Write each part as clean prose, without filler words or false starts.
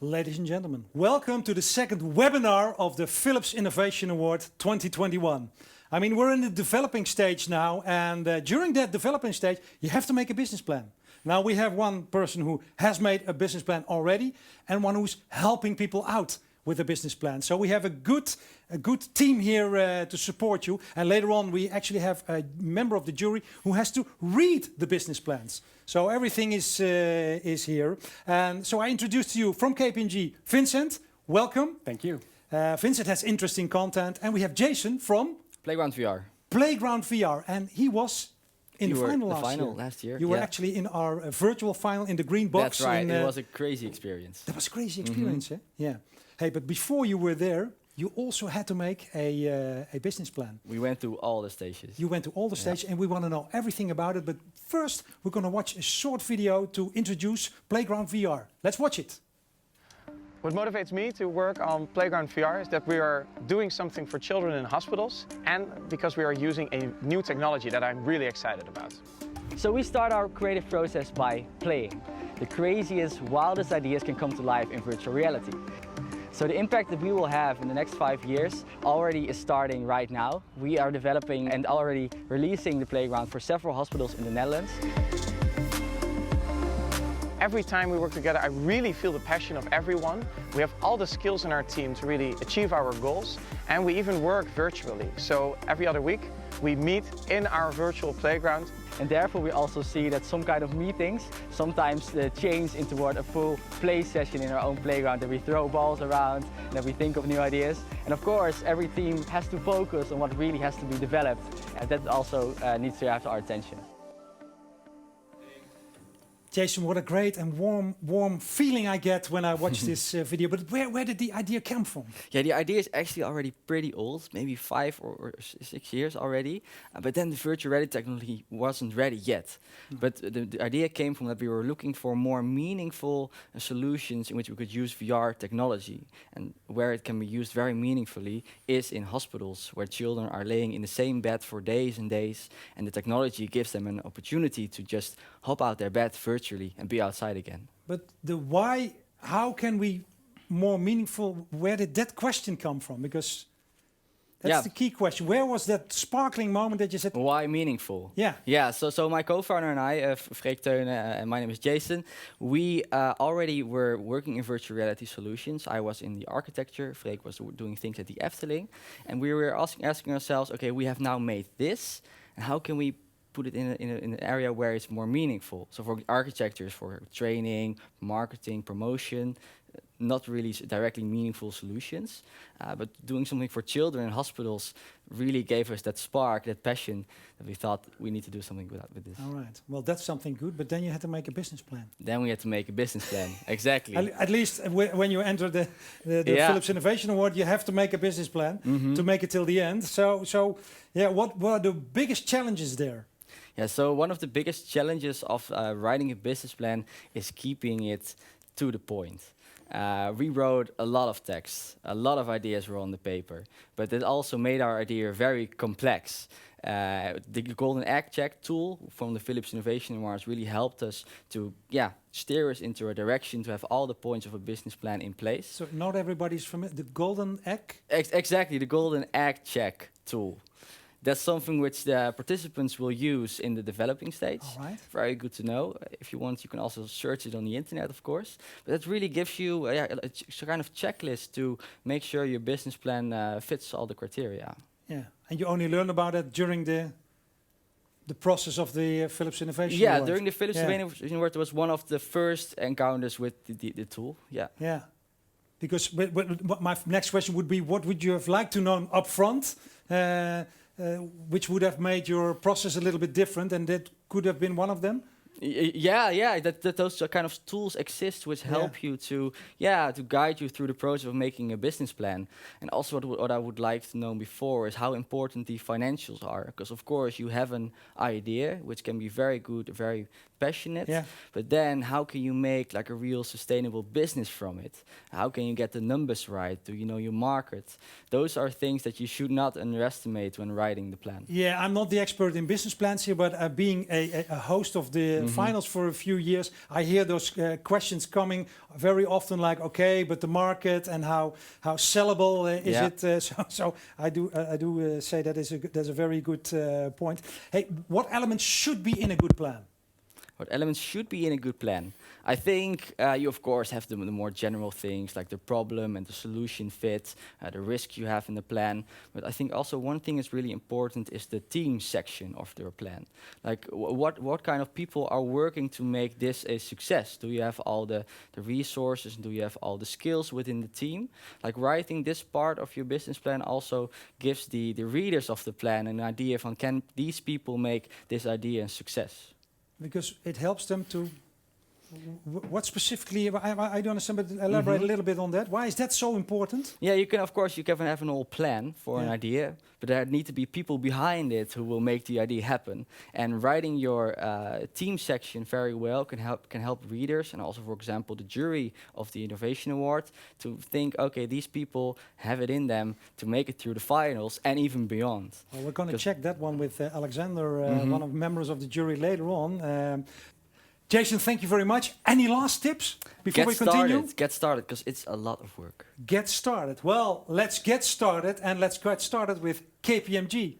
Ladies and gentlemen, welcome to the second webinar of the Philips Innovation Award 2021. I mean, we're in the developing stage now, and during that developing stage, you have to make a business plan. Now we have one person who has made a business plan already, and one who's helping people out with a business plan. So we have a good team here to support you, and later on we actually have a member of the jury who has to read the business plans. So everything is here. And so I introduce to you from KPMG, Vincent, welcome. Thank you. Vincent has interesting content, and we have Jason from Playground VR. Playground VR, and he was in the final last year. You were actually in our virtual final in the green box. That's right, it was a crazy experience. That was a crazy experience, eh? Yeah. Hey, but before you were there, you also had to make a business plan. We went through all the stages. You went to all the stages, and we want to know everything about it. But first, we're going to watch a short video to introduce Playground VR. Let's watch it. What motivates me to work on Playground VR is that we are doing something for children in hospitals, and because we are using a new technology that I'm really excited about. So we start our creative process by playing. The craziest, wildest ideas can come to life in virtual reality. So the impact that we will have in the next 5 years already is starting right now. We are developing and already releasing the playground for several hospitals in the Netherlands. Every time we work together, I really feel the passion of everyone. We have all the skills in our team to really achieve our goals, and we even work virtually. So every other week, we meet in our virtual playground. And therefore we also see that some kind of meetings sometimes change into a full play session in our own playground, that we throw balls around, that we think of new ideas. And of course, every team has to focus on what really has to be developed, and that also needs to have our attention. Jason, what a great and warm feeling I get when I watch this video. But where did the idea come from? Yeah, the idea is actually already pretty old, maybe 5 or 6 years already. But then the virtual reality technology wasn't ready yet. But the idea came from that we were looking for more meaningful solutions in which we could use VR technology. And where it can be used very meaningfully is in hospitals, where children are laying in the same bed for days and days. And the technology gives them an opportunity to just hop out their bed virtually and be outside again. But the why, how can we more meaningful, where did that question come from? Because that's the key question. Where was that sparkling moment that you said, why meaningful? Yeah, so my co-founder and I, Freek Teune, and my name is Jason, we already were working in virtual reality solutions. I was in the architecture, Freek was doing things at the Efteling, and we were asking ourselves, okay, we have now made this, and how can we put it in an area where it's more meaningful? So for architecture, for training, marketing, promotion, not really directly meaningful solutions, but doing something for children in hospitals really gave us that spark, that passion, that we thought we need to do something with this. All right, well that's something good, but then you had to make a business plan. Then we had to make a business plan, exactly. At least when you enter the Philips Innovation Award, you have to make a business plan to make it till the end. So yeah, what were the biggest challenges there? Yeah, so one of the biggest challenges of writing a business plan is keeping it to the point. We wrote a lot of text, a lot of ideas were on the paper, but it also made our idea very complex. The Golden Egg Check tool from the Philips Innovation Awards really helped us to steer us into a direction to have all the points of a business plan in place. So not everybody's familiar, the Golden Egg? Exactly, the Golden Egg Check tool. That's something which the participants will use in the developing stage. All right. Very good to know. If you want, you can also search it on the internet, of course. But it really gives you a kind of checklist to make sure your business plan fits all the criteria. Yeah, and you only learn about it during the process of the Philips Innovation Award. During the Philips Innovation Award, it was one of the first encounters with the tool. Yeah. Because my next question would be, what would you have liked to know up front? Which would have made your process a little bit different, and that could have been one of them? That those kind of tools exist which help you to guide you through the process of making a business plan. And also what I would like to know before is how important the financials are, because of course you have an idea which can be very good, very passionate. Yeah. But then how can you make like a real sustainable business from it? How can you get the numbers right? Do you know your market? Those are things that you should not underestimate when writing the plan. Yeah, I'm not the expert in business plans here, but being a host of the finals for a few years, I hear those questions coming very often, like, okay, but the market and how sellable is Yeah. it? So I do say that that's a very good point. Hey, what elements should be in a good plan? What elements should be in a good plan? I think you, of course, have the more general things like the problem and the solution fit, the risk you have in the plan. But I think also one thing is really important is the team section of your plan. Like what kind of people are working to make this a success? Do you have all the resources? Do you have all the skills within the team? Like writing this part of your business plan also gives the readers of the plan an idea of can these people make this idea a success? Because it helps them to. What specifically? I don't understand, but elaborate a little bit on that. Why is that so important? Yeah, you can, of course, you can have an whole plan for an idea, but there need to be people behind it who will make the idea happen. And writing your team section very well can help readers and also, for example, the jury of the Innovation Award to think, okay, these people have it in them to make it through the finals and even beyond. Well, we're going to check that one with Alexander, one of the members of the jury, later on. Jason, thank you very much. Any last tips before we continue? Get started, because it's a lot of work. Get started. Well, let's get started, and let's get started with KPMG.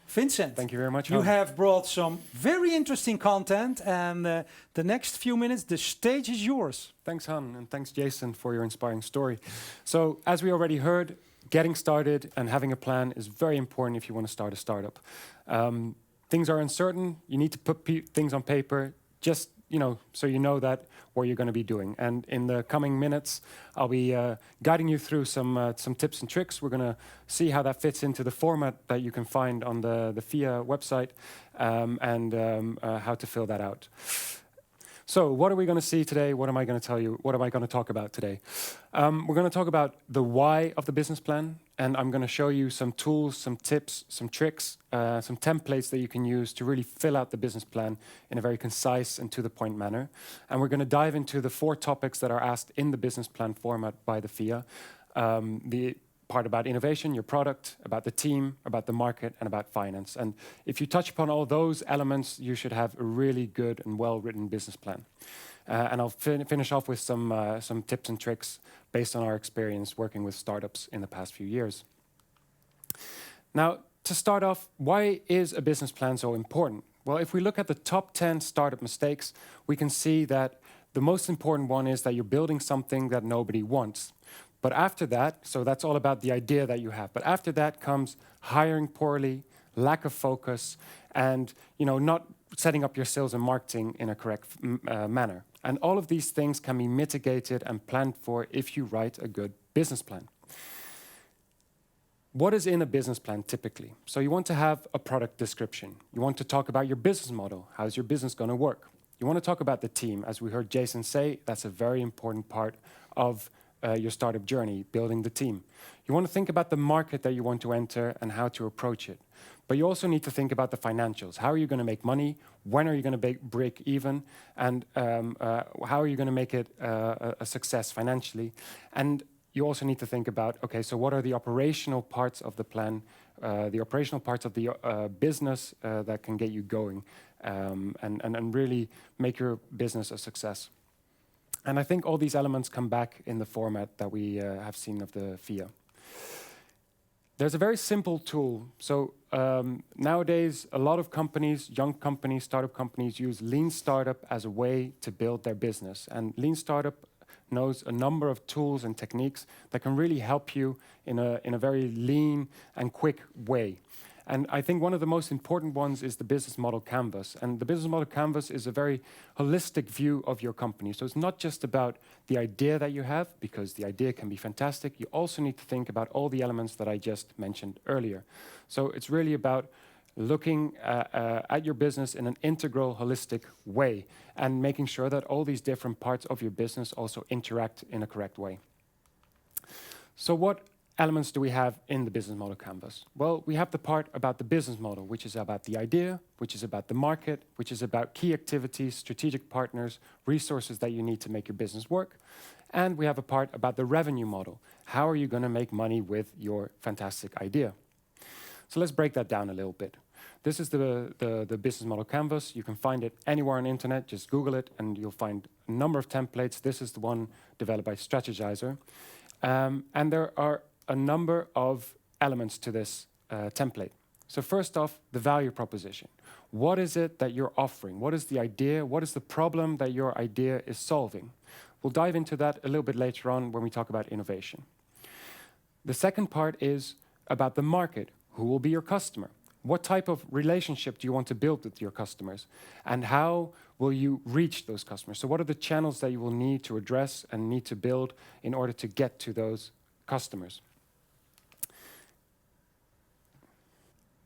Vincent, thank you very much. You have brought some very interesting content, and the next few minutes, the stage is yours. Thanks, Han, and thanks, Jason, for your inspiring story. So, as we already heard, getting started and having a plan is very important if you want to start a startup. Things are uncertain. You need to put things on paper. Just, so you know that what you're going to be doing. And in the coming minutes, I'll be guiding you through some tips and tricks. We're going to see how that fits into the format that you can find on the FIA website and how to fill that out. So what are we going to see today? What am I going to tell you? What am I going to talk about today? We're going to talk about the why of the business plan, and I'm going to show you some tools, some tips, some tricks, some templates that you can use to really fill out the business plan in a very concise and to-the-point manner. And we're going to dive into the 4 topics that are asked in the business plan format by the FIA. The part about innovation, your product, about the team, about the market, and about finance. And if you touch upon all those elements, you should have a really good and well-written business plan. And I'll finish off with some tips and tricks based on our experience working with startups in the past few years. Now, to start off, why is a business plan so important? Well, if we look at the top 10 startup mistakes, we can see that the most important one is that you're building something that nobody wants. But after that, so that's all about the idea that you have. But after that comes hiring poorly, lack of focus, and not setting up your sales and marketing in a correct manner. And all of these things can be mitigated and planned for if you write a good business plan. What is in a business plan typically? So you want to have a product description. You want to talk about your business model. How's your business going to work? You want to talk about the team. As we heard Jason say, that's a very important part of your startup journey, building the team. You want to think about the market that you want to enter and how to approach it. But you also need to think about the financials. How are you going to make money? When are you going to break even? And how are you going to make it a success financially? And you also need to think about, okay, so what are the operational parts of the plan, the operational parts of the business that can get you going and really make your business a success. And I think all these elements come back in the format that we have seen of the FIA. There's a very simple tool. So nowadays, a lot of companies, young companies, startup companies, use Lean Startup as a way to build their business. And Lean Startup knows a number of tools and techniques that can really help you in a very lean and quick way. And I think one of the most important ones is the business model canvas. And the business model canvas is a very holistic view of your company. So it's not just about the idea that you have, because the idea can be fantastic. You also need to think about all the elements that I just mentioned earlier. So it's really about looking at your business in an integral, holistic way and making sure that all these different parts of your business also interact in a correct way. So what elements do we have in the business model canvas? Well, we have the part about the business model, which is about the idea, which is about the market, which is about key activities, strategic partners, resources that you need to make your business work. And we have a part about the revenue model. How are you going to make money with your fantastic idea? So let's break that down a little bit. This is the business model canvas. You can find it anywhere on the internet. Just Google it, and you'll find a number of templates. This is the one developed by Strategizer. And there are a number of elements to this template. So first off, the value proposition. What is it that you're offering? What is the idea? What is the problem that your idea is solving? We'll dive into that a little bit later on when we talk about innovation. The second part is about the market. Who will be your customer? What type of relationship do you want to build with your customers? And how will you reach those customers? So what are the channels that you will need to address and need to build in order to get to those customers?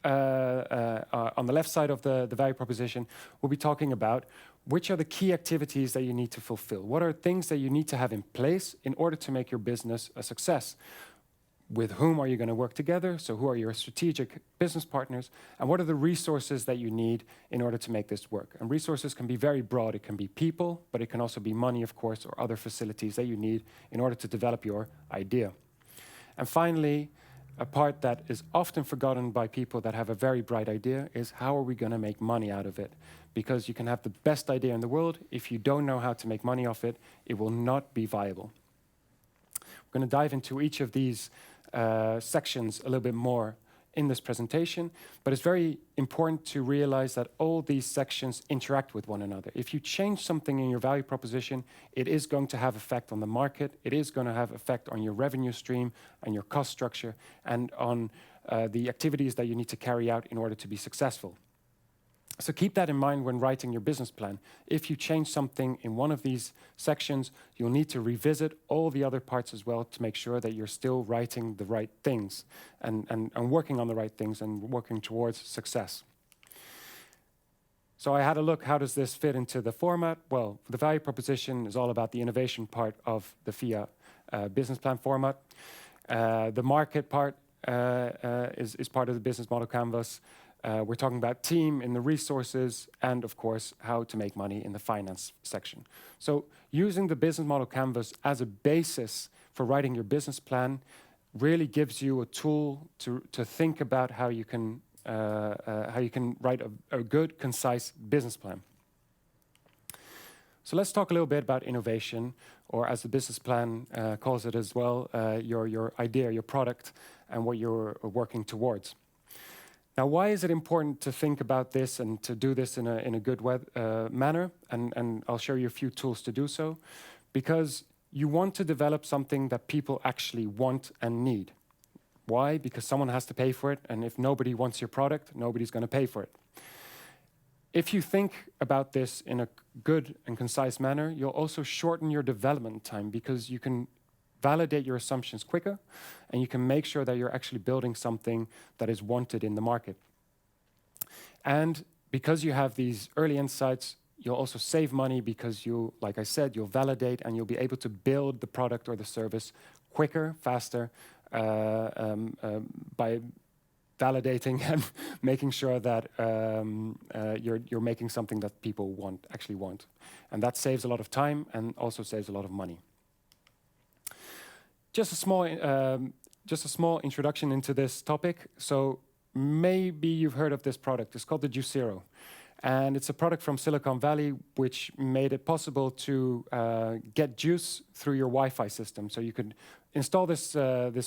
On the left side of the value proposition, we'll be talking about which are the key activities that you need to fulfill. What are things that you need to have in place in order to make your business a success? With whom are you going to work together? So who are your strategic business partners? And what are the resources that you need in order to make this work? And resources can be very broad. It can be people, but it can also be money, of course, or other facilities that you need in order to develop your idea. And finally, a part that is often forgotten by people that have a very bright idea is how are we going to make money out of it? Because you can have the best idea in the world. If you don't know how to make money off it, it will not be viable. We're going to dive into each of these sections a little bit more in this presentation, but it's very important to realize that all these sections interact with one another. If you change something in your value proposition, it is going to have effect on the market, it is going to have effect on your revenue stream and your cost structure, and on the activities that you need to carry out in order to be successful. So keep that in mind when writing your business plan. If you change something in one of these sections, you'll need to revisit all the other parts as well to make sure that you're still writing the right things and working on the right things and working towards success. So I had a look, how does this fit into the format? Well, the value proposition is all about the innovation part of the FIA business plan format. The market part is part of the business model canvas. We're talking about team in the resources and, of course, how to make money in the finance section. So using the business model canvas as a basis for writing your business plan really gives you a tool to think about how you can write a good, concise business plan. So let's talk a little bit about innovation, or as the business plan calls it as well, your idea, your product, and what you're working towards. Now, why is it important to think about this and to do this in a good manner? And I'll show you a few tools to do so. Because you want to develop something that people actually want and need. Why? Because someone has to pay for it, and if nobody wants your product, nobody's going to pay for it. If you think about this in a good and concise manner, you'll also shorten your development time, because you can validate your assumptions quicker, and you can make sure that you're actually building something that is wanted in the market. And because you have these early insights, you'll also save money, because you, like I said, you'll validate and you'll be able to build the product or the service quicker, faster, by validating and making sure that you're making something that people actually want. And that saves a lot of time and also saves a lot of money. Just a small introduction into this topic. So maybe you've heard of this product. It's called the Juicero. And it's a product from Silicon Valley which made it possible to get juice through your Wi-Fi system. So you could install this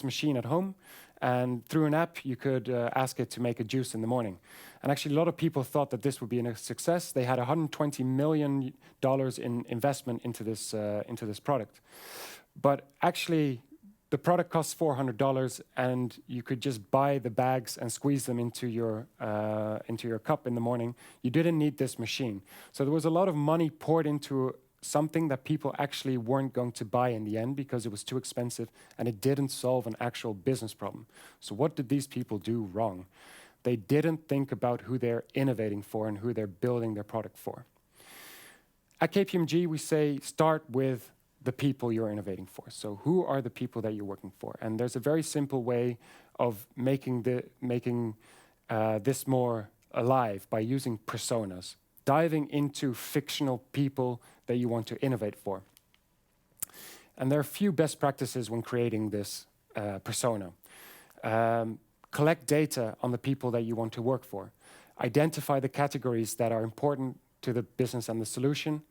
machine at home, and through an app you could ask it to make a juice in the morning. And actually a lot of people thought that this would be a success. They had $120 million in investment into this product. But actually, the product costs $400, and you could just buy the bags and squeeze them into your cup in the morning. You didn't need this machine. So there was a lot of money poured into something that people actually weren't going to buy in the end because it was too expensive and it didn't solve an actual business problem. So what did these people do wrong? They didn't think about who they're innovating for and who they're building their product for. At KPMG, we say start with the people you're innovating for. So who are the people that you're working for? And there's a very simple way of making this more alive by using personas, diving into fictional people that you want to innovate for. And there are a few best practices when creating this persona. Collect data on the people that you want to work for. Identify the categories that are important to the business and the solution,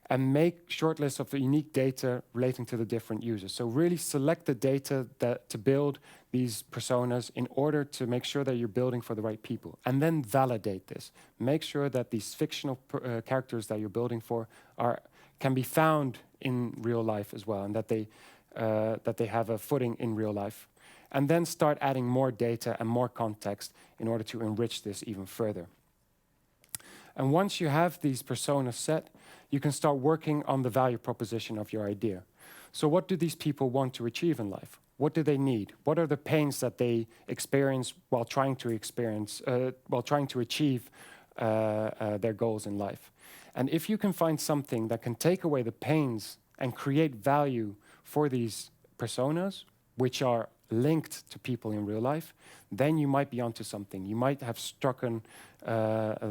and make short lists of the unique data relating to the different users. So really select the data to build these personas in order to make sure that you're building for the right people. And then validate this. Make sure that these fictional characters that you're building for can be found in real life as well, and that they have a footing in real life. And then start adding more data and more context in order to enrich this even further. And once you have these personas set, you can start working on the value proposition of your idea. So what do these people want to achieve in life? What do they need? What are the pains that they experience while trying to achieve their goals in life? And if you can find something that can take away the pains and create value for these personas, which are linked to people in real life, then you might be onto something. You might have struck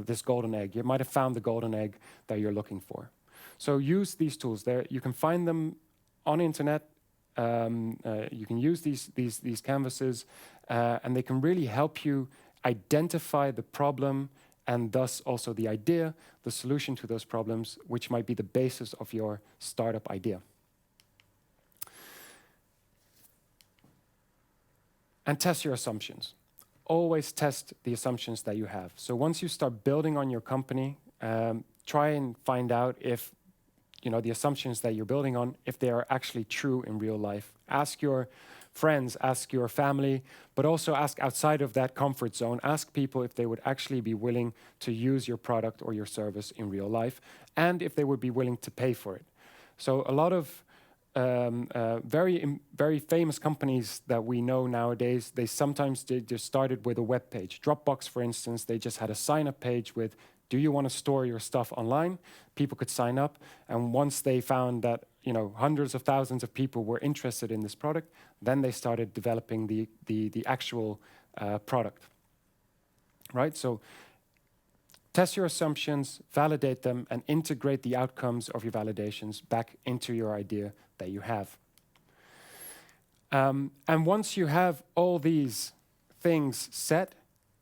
this golden egg. You might have found the golden egg that you're looking for. So use these tools. You can find them on the internet. You can use these canvases, and they can really help you identify the problem and thus also the idea, the solution to those problems, which might be the basis of your startup idea. And test your assumptions. Always test the assumptions that you have. So once you start building on your company, try and find out if the assumptions that you're building on, if they are actually true in real life. Ask your friends, ask your family, but also ask outside of that comfort zone. Ask people if they would actually be willing to use your product or your service in real life, and if they would be willing to pay for it. So a lot of very famous companies that we know nowadays, they just started with a web page. Dropbox, for instance, they just had a sign-up page with, do you want to store your stuff online? People could sign up, and once they found that hundreds of thousands of people were interested in this product, then they started developing the actual product. Right? So test your assumptions, validate them, and integrate the outcomes of your validations back into your idea that you have. And once you have all these things set,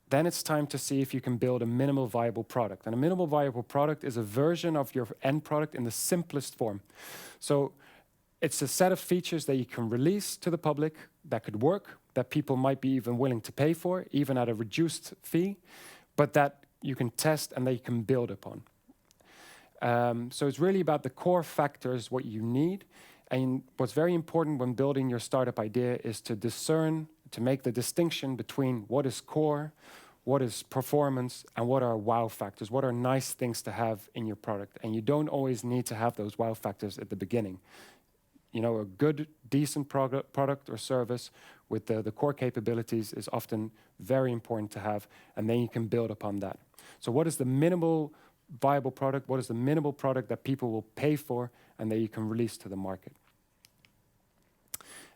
then it's time to see if you can build a minimal viable product. And a minimal viable product is a version of your end product in the simplest form. So it's a set of features that you can release to the public that could work, that people might be even willing to pay for, even at a reduced fee, but that you can test and that you can build upon. So it's really about the core factors, what you need. And what's very important when building your startup idea is to discern, to make the distinction between what is core, what is performance, and what are wow factors, what are nice things to have in your product. And you don't always need to have those wow factors at the beginning. A good, decent product or service with the core capabilities is often very important to have, and then you can build upon that. So what is the minimal viable product? What is the minimal product that people will pay for and that you can release to the market?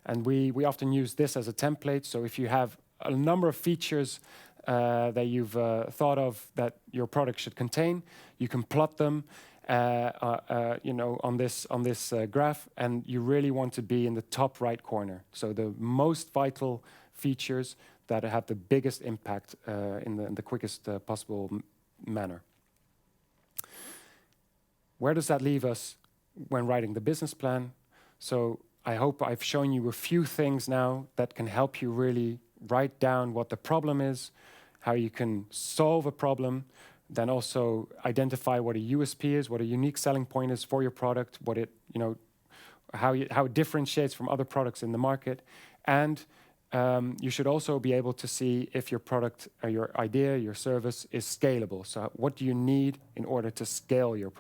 And we often use this as a template. So if you have a number of features that you've thought of that your product should contain, you can plot them on this graph, and you really want to be in the top right corner. So the most vital features that have the biggest impact in the quickest possible manner. Where does that leave us when writing the business plan? So I hope I've shown you a few things now that can help you really write down what the problem is, how you can solve a problem, then also identify what a USP is, what a unique selling point is for your product, what it, how it differentiates from other products in the market. And you should also be able to see if your product or your idea, your service is scalable. So what do you need in order to scale your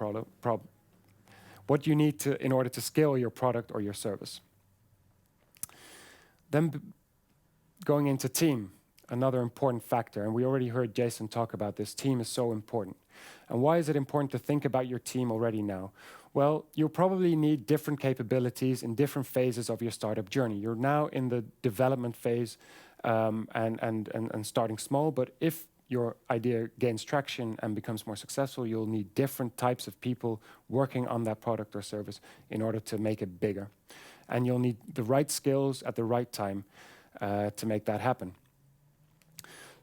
what do you need in order to scale your product or your service? Then going into team, another important factor, and we already heard Jason talk about this. Team is so important. And why is it important to think about your team already now? Well, you'll probably need different capabilities in different phases of your startup journey. You're now in the development phase and starting small, but if your idea gains traction and becomes more successful, you'll need different types of people working on that product or service in order to make it bigger. And you'll need the right skills at the right time to make that happen.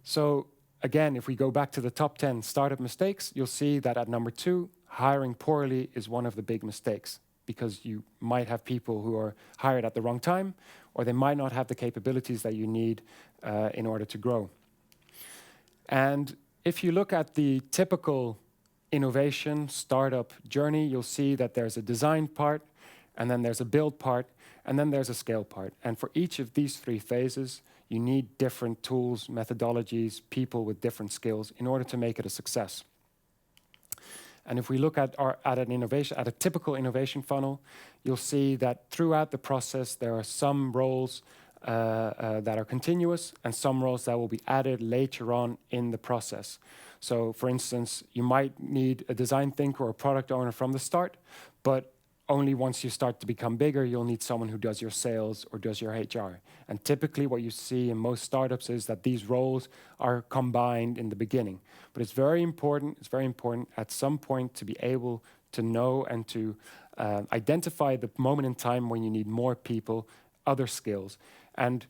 So again, if we go back to the top 10 startup mistakes, you'll see that at number 2, hiring poorly is one of the big mistakes, because you might have people who are hired at the wrong time, or they might not have the capabilities that you need in order to grow. And if you look at the typical innovation startup journey, you'll see that there's a design part, and then there's a build part, and then there's a scale part. And for each of these 3 phases, you need different tools, methodologies, people with different skills in order to make it a success. And if we look at a typical innovation funnel, you'll see that throughout the process there are some roles that are continuous and some roles that will be added later on in the process. So, for instance, you might need a design thinker or a product owner from the start, but only once you start to become bigger, you'll need someone who does your sales or does your HR. And typically what you see in most startups is that these roles are combined in the beginning. But it's very important at some point to be able to know and to identify the moment in time when you need more people, other skills. And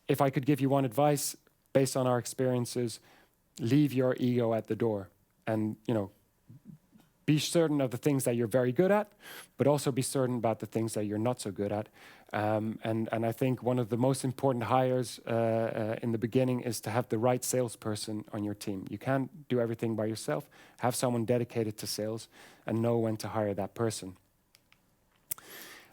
if I could give you one advice based on our experiences, leave your ego at the door and, be certain of the things that you're very good at, but also be certain about the things that you're not so good at. And I think one of the most important hires in the beginning is to have the right salesperson on your team. You can't do everything by yourself. Have someone dedicated to sales and know when to hire that person.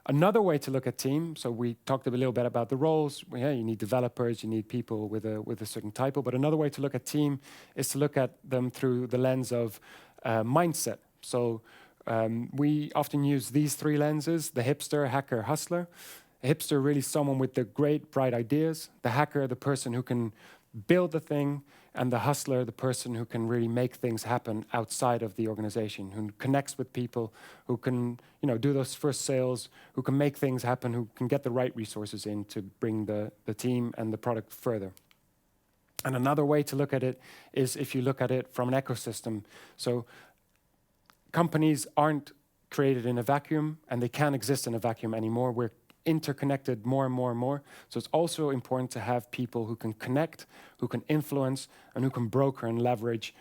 Another way to look at team, so we talked a little bit about the roles. Yeah, you need developers, you need people with a certain type, but another way to look at team is to look at them through the lens of mindset. So we often use these 3 lenses: the hipster, hacker, hustler. A hipster, really someone with the great, bright ideas. The hacker, the person who can build the thing. And the hustler, the person who can really make things happen outside of the organization, who connects with people, who can do those first sales, who can make things happen, who can get the right resources in to bring the team and the product further. And another way to look at it is if you look at it from an ecosystem. So companies aren't created in a vacuum, and they can't exist in a vacuum anymore. We're interconnected more and more and more. So it's also important to have people who can connect, who can influence, and who can broker and leverage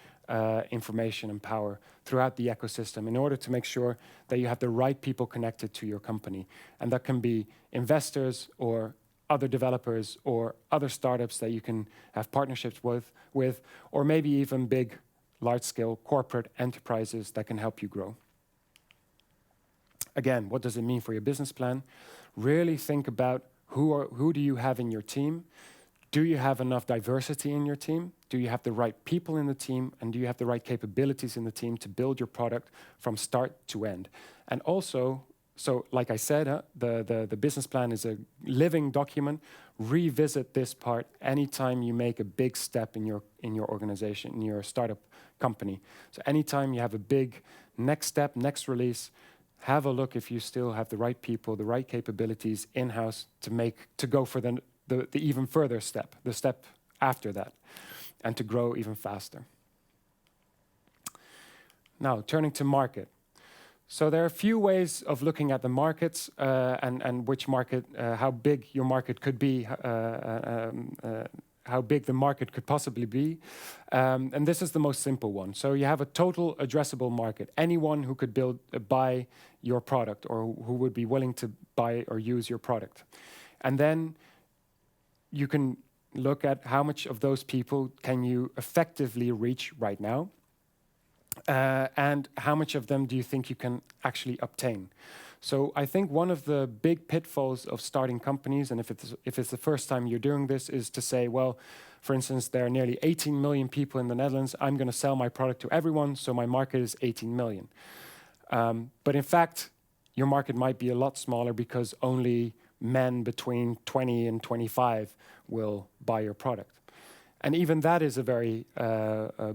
information and power throughout the ecosystem in order to make sure that you have the right people connected to your company. And that can be investors or other developers or other startups that you can have partnerships with, or maybe even big, large-scale corporate enterprises that can help you grow. Again, what does it mean for your business plan? Really think about who do you have in your team? Do you have enough diversity in your team? Do you have the right people in the team? And do you have the right capabilities in the team to build your product from start to end? And also, so like I said, the business plan is a living document. Revisit this part anytime you make a big step in your organization, in your startup company. So anytime you have a big next step, next release, have a look if you still have the right people, the right capabilities in-house to go for the even further step, the step after that, and to grow even faster. Now, turning to market. So there are a few ways of looking at the markets and which market, how big your market could be, how big the market could possibly be. And this is the most simple one. So you have a total addressable market. Anyone who could buy your product or who would be willing to buy or use your product. And then you can look at how much of those people can you effectively reach right now. And how much of them do you think you can actually obtain? So I think one of the big pitfalls of starting companies, and if it's the first time you're doing this, is to say, well, for instance, there are nearly 18 million people in the Netherlands. I'm going to sell my product to everyone, so my market is 18 million. But in fact, your market might be a lot smaller because only men between 20 and 25 will buy your product. And even that is a very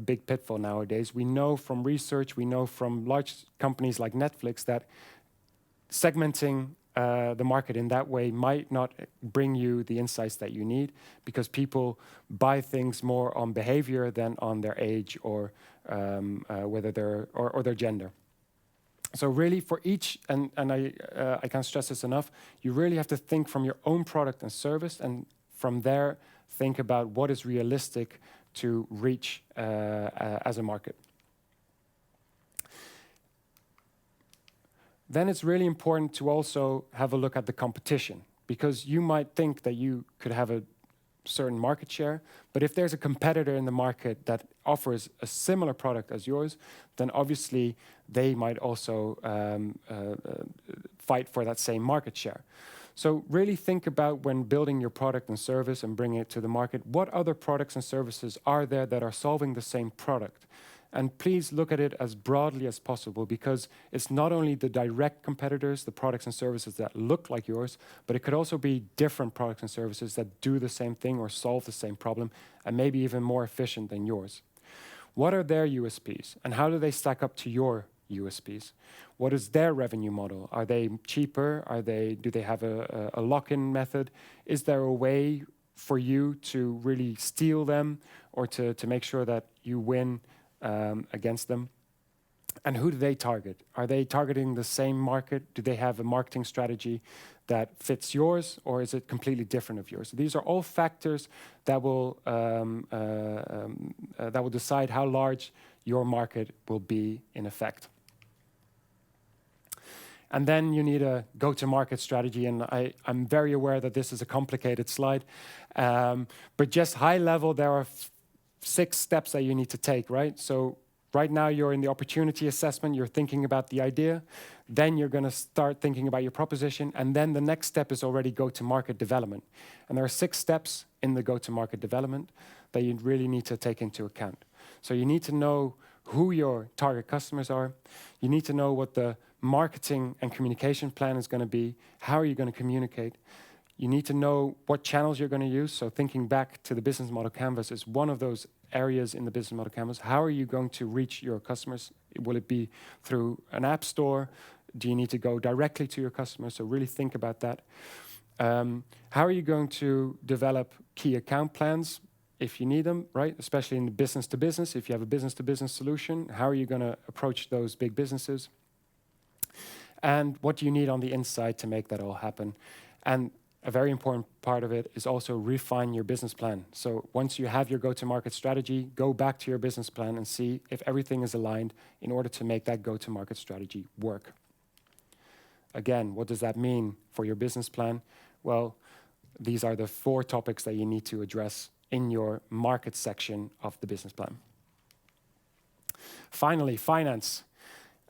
big pitfall nowadays. We know from research, we know from large companies like Netflix that segmenting the market in that way might not bring you the insights that you need, because people buy things more on behavior than on their age or whether they're or their gender. So really, for each, and I can't stress this enough, you really have to think from your own product and service, and from there think about what is realistic to reach as a market. Then it's really important to also have a look at the competition, because you might think that you could have a certain market share, but if there's a competitor in the market that offers a similar product as yours, then obviously they might also fight for that same market share. So really think about, when building your product and service and bringing it to the market, what other products and services are there that are solving the same product? And please look at it as broadly as possible, because it's not only the direct competitors, the products and services that look like yours, but it could also be different products and services that do the same thing or solve the same problem, and maybe even more efficient than yours. What are their USPs, and how do they stack up to your USPs? What is their revenue model? Are they cheaper? Do they have a lock-in method? Is there a way for you to really steal them, or to make sure that you win against them? And who do they target? Are they targeting the same market? Do they have a marketing strategy that fits yours, or is it completely different of yours? These are all factors that will decide how large your market will be in effect. And then you need a go-to-market strategy, and I'm very aware that this is a complicated slide, but just high level, there are 6 steps that you need to take, right? So right now you're in the opportunity assessment, you're thinking about the idea, then you're going to start thinking about your proposition, and then the next step is already go-to-market development. And there are 6 steps in the go-to-market development that you really need to take into account. So you need to know who your target customers are, you need to know what the marketing and communication plan is going to be, how are you going to communicate. You need to know what channels you're going to use. So thinking back to the business model canvas is one of those areas in the business model canvas. How are you going to reach your customers? Will it be through an app store? Do you need to go directly to your customers? So really think about that. How are you going to develop key account plans if you need them, right? Especially in the business to business. If you have a business to business solution, how are you going to approach those big businesses? And what do you need on the inside to make that all happen? And a very important part of it is also refine your business plan. So once you have your go-to-market strategy, go back to your business plan and see if everything is aligned in order to make that go-to-market strategy work. Again, what does that mean for your business plan? Well, these are the 4 topics that you need to address in your market section of the business plan. Finally, finance.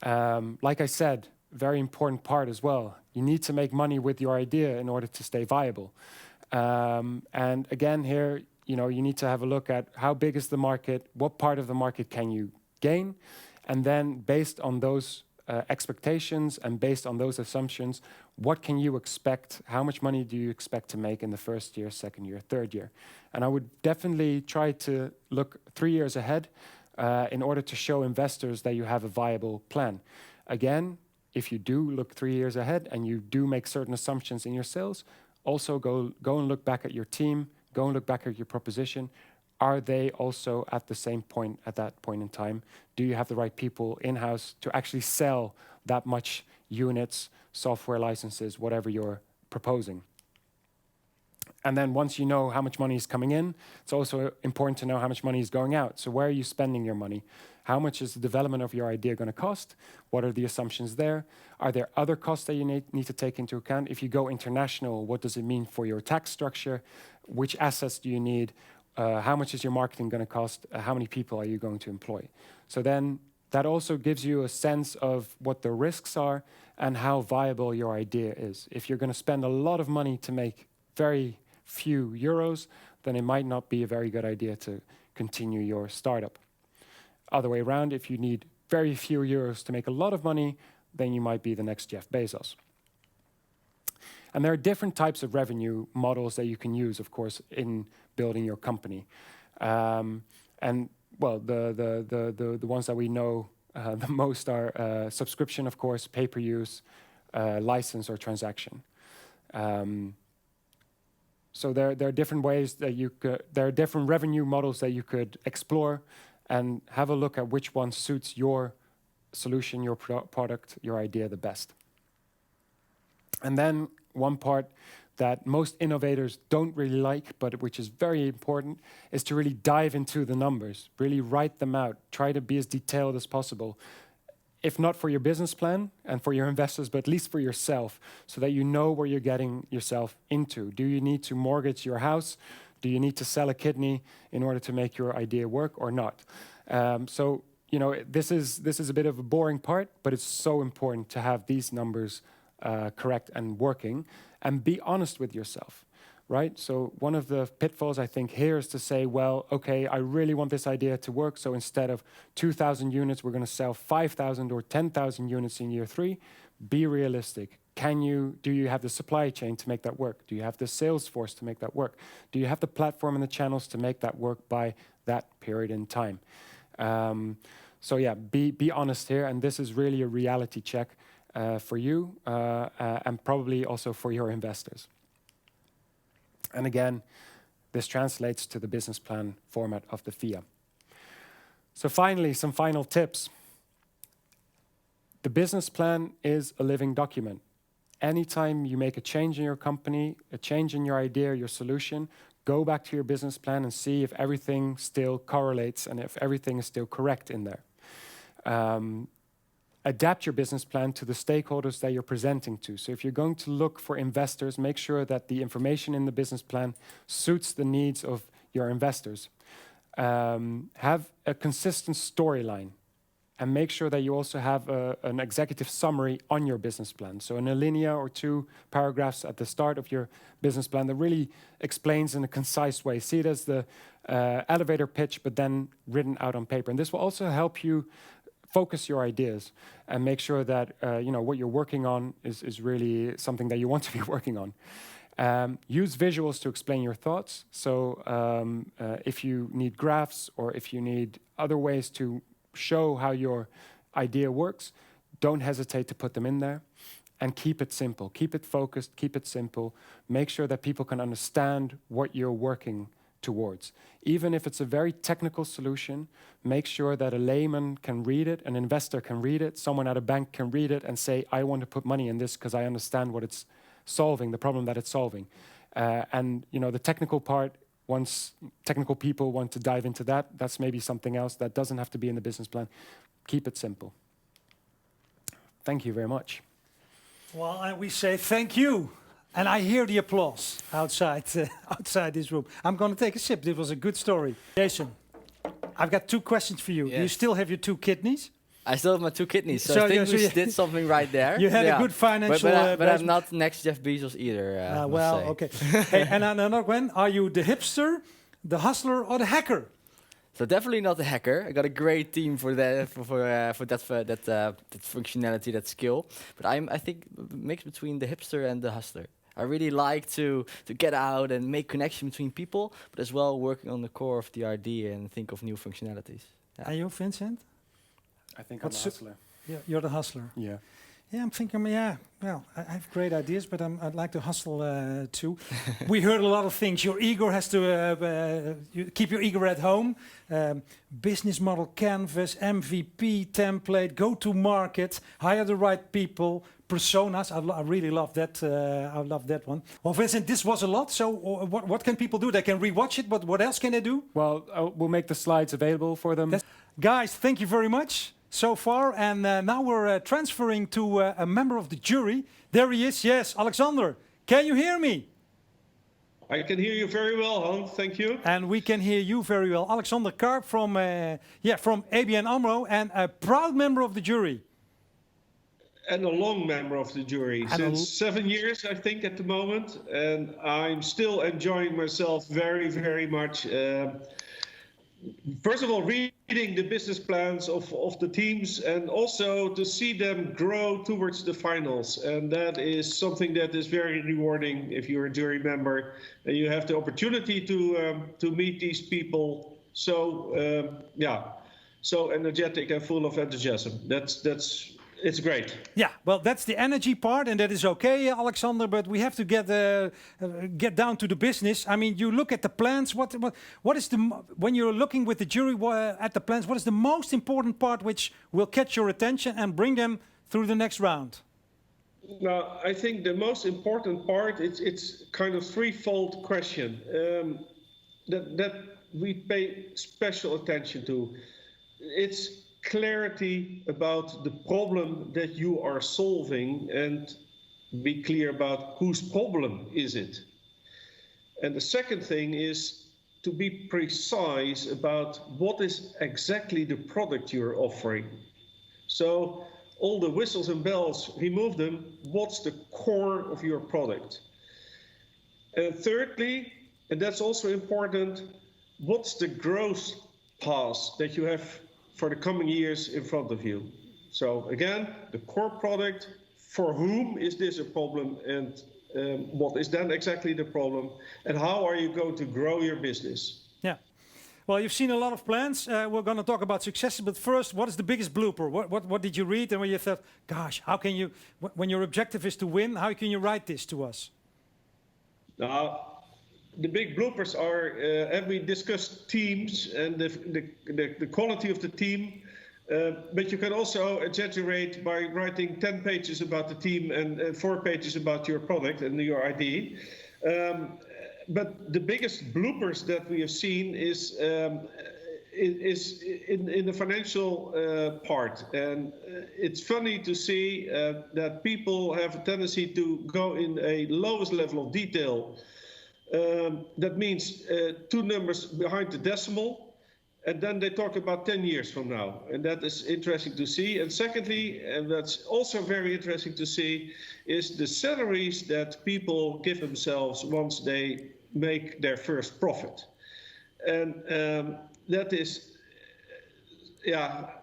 Like I said, very important part as well. You need to make money with your idea in order to stay viable. And again, here, you need to have a look at how big is the market, what part of the market can you gain, and then based on those expectations and based on those assumptions, what can you expect? How much money do you expect to make in the first year, second year, third year? And I would definitely try to look 3 years ahead in order to show investors that you have a viable plan. Again, if you do look 3 years ahead and you do make certain assumptions in your sales, also go and look back at your team, go and look back at your proposition. Are they also at the same point at that point in time? Do you have the right people in-house to actually sell that much units, software licenses, whatever you're proposing? And then once you know how much money is coming in, it's also important to know how much money is going out. So where are you spending your money? How much is the development of your idea going to cost? What are the assumptions there? Are there other costs that you need to take into account? If you go international, what does it mean for your tax structure? Which assets do you need? How much is your marketing going to cost? How many people are you going to employ? So then that also gives you a sense of what the risks are and how viable your idea is. If you're going to spend a lot of money to make very few euros, then it might not be a very good idea to continue your startup. Other way around, if you need very few euros to make a lot of money, then you might be the next Jeff Bezos. And there are different types of revenue models that you can use, of course, in building your company. And well, the ones that we know the most are subscription, of course, pay-per-use, license or transaction. So there are different ways that there are different revenue models that you could explore, and have a look at which one suits your solution, your product, your idea the best. And then one part that most innovators don't really like, but which is very important, is to really dive into the numbers, really write them out, try to be as detailed as possible. If not for your business plan and for your investors, but at least for yourself, so that you know where you're getting yourself into. Do you need to mortgage your house? Do you need to sell a kidney in order to make your idea work or not? So, you know, this is a bit of a boring part, but it's so important to have these numbers correct and working, and be honest with yourself, right? So one of the pitfalls I think here is to say, well, okay, I really want this idea to work, so instead of 2,000 units, we're going to sell 5,000 or 10,000 units in year 3. Be realistic. Do you have the supply chain to make that work? Do you have the sales force to make that work? Do you have the platform and the channels to make that work by that period in time? So yeah, be honest here, and this is really a reality check for you and probably also for your investors. And again, this translates to the business plan format of the FIA. So finally, some final tips. The business plan is a living document. Anytime you make a change in your company, a change in your idea, your solution, go back to your business plan and see if everything still correlates and if everything is still correct in there. Adapt your business plan to the stakeholders that you're presenting to. So if you're going to look for investors, make sure that the information in the business plan suits the needs of your investors. Have a consistent storyline, and make sure that you also have an executive summary on your business plan. So in a linear or 2 paragraphs at the start of your business plan that really explains in a concise way. See it as the elevator pitch, but then written out on paper. And this will also help you focus your ideas and make sure that what you're working on is really something that you want to be working on. Use visuals to explain your thoughts. So if you need graphs or if you need other ways to show how your idea works, don't hesitate to put them in there. And keep it simple, keep it focused, keep it simple. Make sure that people can understand what you're working towards. Even if it's a very technical solution, make sure that a layman can read it, an investor can read it, someone at a bank can read it and say, I want to put money in this because I understand what it's solving, the problem that it's solving. And the technical part, once technical people want to dive into that, that's maybe something else that doesn't have to be in the business plan. Keep it simple. Thank you very much. Well, we say thank you. And I hear the applause outside this room. I'm going to take a sip. This was a good story. Jason, I've got 2 questions for you. Yes. Do you still have your 2 kidneys? I still have my 2 kidneys, so I think we did something right there. You had a good financial... But I'm not next Jeff Bezos either, well, okay. Hey, and another one, are you the hipster, the hustler, or the hacker? So definitely not a hacker. I got a great team for that functionality, that skill. But I think a mix between the hipster and the hustler. I really like to get out and make connection between people, but as well working on the core of the idea and think of new functionalities. Yeah. Are you Vincent? I think I'm a hustler. Yeah, you're the hustler. Yeah. Yeah, I'm thinking, well, I have great ideas, but I'd like to hustle too. We heard a lot of things. Your ego has to you keep your ego at home. Business model canvas, MVP template, go to market, hire the right people, personas. I really love that. I love that one. Well, Vincent, this was a lot. So what can people do? They can rewatch it, but what else can they do? Well, we'll make the slides available for them. Guys, thank you very much so far. And now we're transferring to a member of the jury. There he is. Yes, Alexander. Can you hear me? I can hear you very well, Hans. Thank you. And we can hear you very well. Alexander Karp from ABN AMRO and a proud member of the jury. And a long member of the jury. Since 7 years, I think, at the moment. And I'm still enjoying myself very, very much. first of all, reading the business plans of the teams and also to see them grow towards the finals. And that is something that is very rewarding if you're a jury member and you have the opportunity to meet these people. So, so energetic and full of enthusiasm. It's great. Yeah, well, that's the energy part, and that is okay, Alexander. But we have to get down to the business. I mean, you look at the plans. What is when you're looking with the jury at the plans? What is the most important part which will catch your attention and bring them through the next round? Now, I think the most important part it's kind of threefold question that we pay special attention to. It's clarity about the problem that you are solving and be clear about whose problem is it. And the second thing is to be precise about what is exactly the product you're offering. So all the whistles and bells, remove them. What's the core of your product? And thirdly, and that's also important, what's the growth path that you have for the coming years in front of you? So again, the core product, for whom is this a problem, and what is then exactly the problem, and how are you going to grow your business? Yeah. Well, you've seen a lot of plans. We're going to talk about successes, but first, what is the biggest blooper? What did you read and when you thought, gosh, how can you, when your objective is to win, how can you write this to us? The big bloopers are, have we discussed teams and the quality of the team, but you can also exaggerate by writing 10 pages about the team and 4 pages about your product and your ID. But the biggest bloopers that we have seen is in the financial part. And it's funny to see that people have a tendency to go in a lowest level of detail. That means 2 numbers behind the decimal, and then they talk about 10 years from now. And that is interesting to see. And secondly, and that's also very interesting to see, is the salaries that people give themselves once they make their first profit. And that is,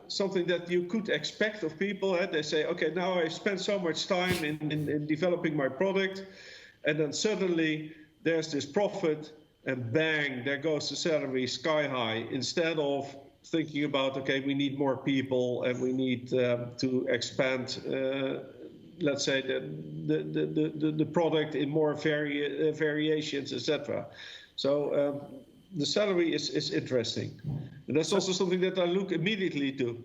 something that you could expect of people. They say, okay, now I spent so much time in developing my product, and then suddenly there's this profit, and bang, there goes the salary sky high, instead of thinking about, okay, we need more people and we need to expand, let's say, the product in more variations, etc. So the salary is interesting. And that's also something that I look immediately to.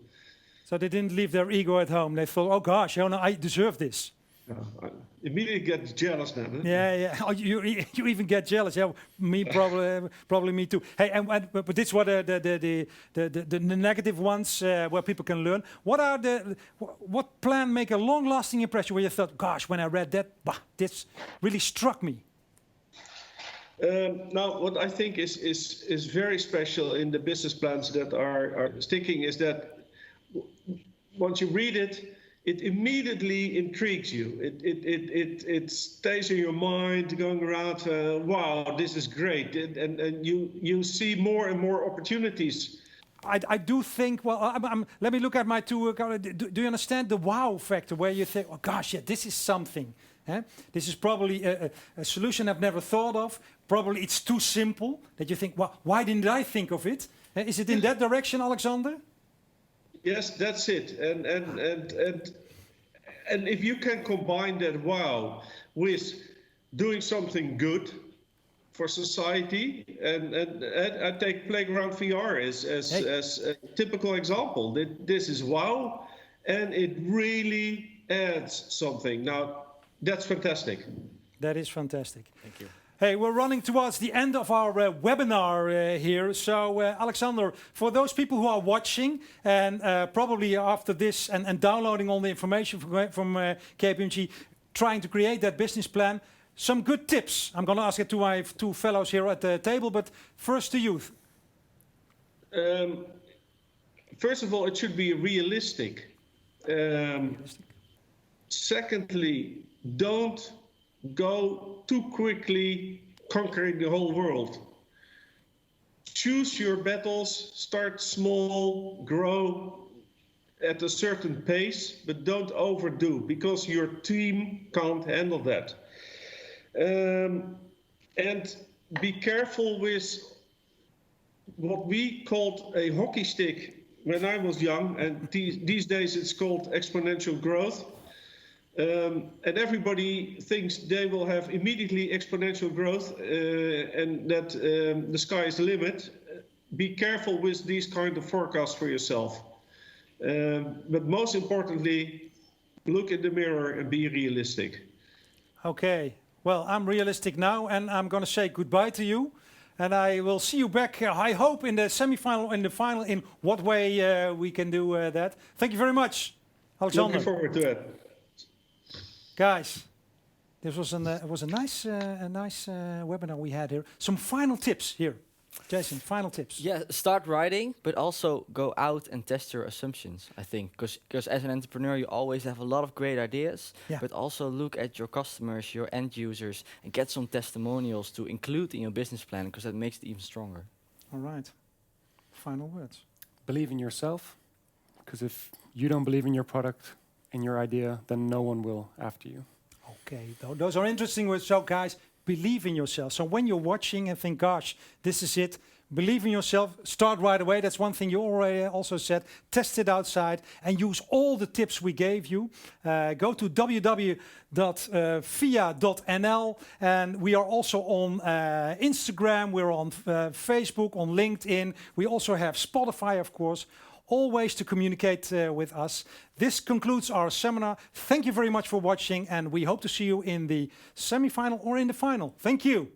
So they didn't leave their ego at home. They thought, oh gosh, I deserve this. I immediately get jealous then. Huh? Yeah. Oh, you even get jealous. Yeah, me probably me too. Hey, but this is what the negative ones where people can learn. What plan make a long-lasting impression where you thought, gosh, when I read that, this really struck me? Now, what I think is very special in the business plans that are sticking is that once you read it, it immediately intrigues you. It stays in your mind, going around. Wow, this is great, and you see more and more opportunities. I do think. Well, let me look at my two. Do you understand the wow factor, where you think, oh gosh, yeah, this is something. This is probably a solution I've never thought of. Probably it's too simple that you think, well, why didn't I think of it? Is it in that direction, Alexander? Yes, that's it. And if you can combine that wow with doing something good for society, and I take Playground VR as a typical example. This is wow, and it really adds something. Now, that's fantastic. That is fantastic. Thank you. Hey, we're running towards the end of our webinar here. So, Alexander, for those people who are watching and probably after this and downloading all the information from KPMG, trying to create that business plan, some good tips. I'm going to ask it to my 2 fellows here at the table, but first to you. First of all, it should be realistic. Secondly, don't go too quickly conquering the whole world. choose your battles, start small, grow at a certain pace, but don't overdo because your team can't handle that. And be careful with what we called a hockey stick when I was young, and these days it's called exponential growth. And everybody thinks they will have immediately exponential growth and that the sky is the limit. Be careful with these kind of forecasts for yourself. But most importantly, look in the mirror and be realistic. Okay, well, I'm realistic now, and I'm going to say goodbye to you. And I will see you back, I hope, in the semi-final, in the final, in what way we can do that. Thank you very much, Alexander. Looking forward to it. Guys, this was a nice webinar we had here. Some final tips here. Jason, final tips. Yeah, start writing, but also go out and test your assumptions, I think. Because as an entrepreneur, you always have a lot of great ideas, but also look at your customers, your end users, and get some testimonials to include in your business plan, because that makes it even stronger. All right. Final words. Believe in yourself, because if you don't believe in your product, in your idea, then no one will after you. Okay, those are interesting words. So guys, believe in yourself. So when you're watching and think, gosh, this is it, believe in yourself, start right away. That's one thing you already also said. Test it outside and use all the tips we gave you. Go to www.via.nl, and we are also on Instagram, we're on Facebook, on LinkedIn. We also have Spotify, of course. All ways to communicate with us. This concludes our seminar. Thank you very much for watching, and we hope to see you in the semi-final or in the final. Thank you.